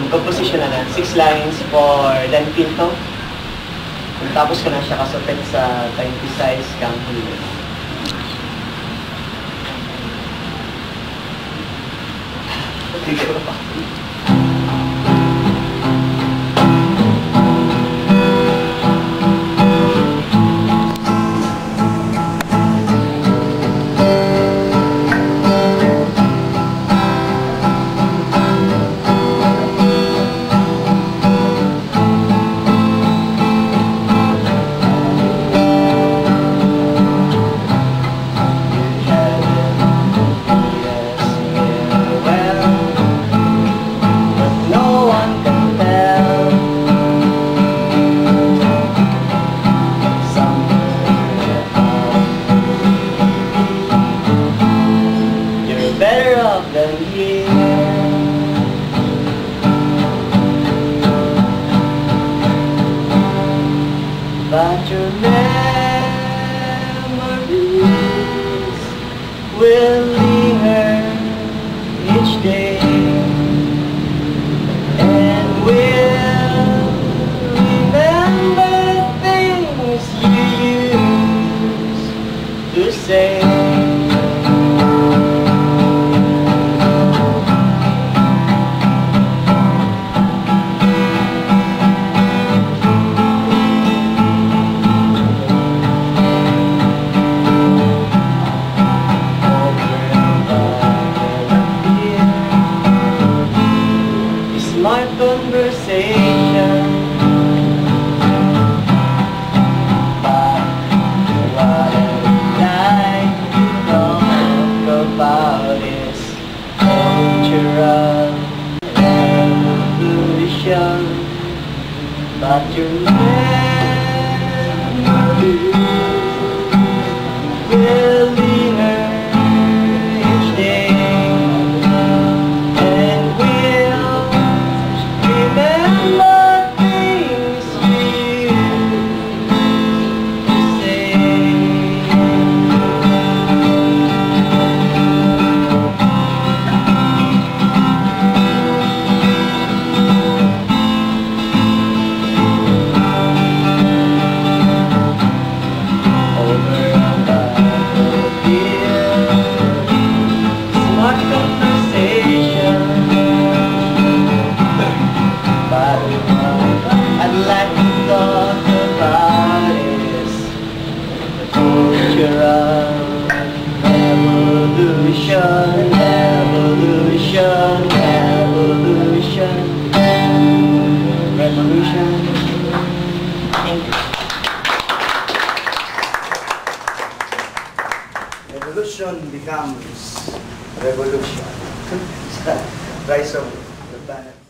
composition na 6 lines for Dan Pinto. Tapos ko na siya kasupit sa 20 size Campulo. Sige pa. Better off than here, but your memories will linger each day, and will remember things you used to say. My conversation about what I'd like to talk about is cultural revolution, but your memories will linger each day. I'd like to talk about is cultural evolution, evolution, evolution, revolution. Thank you. Evolution becomes revolution. Rise of the planet.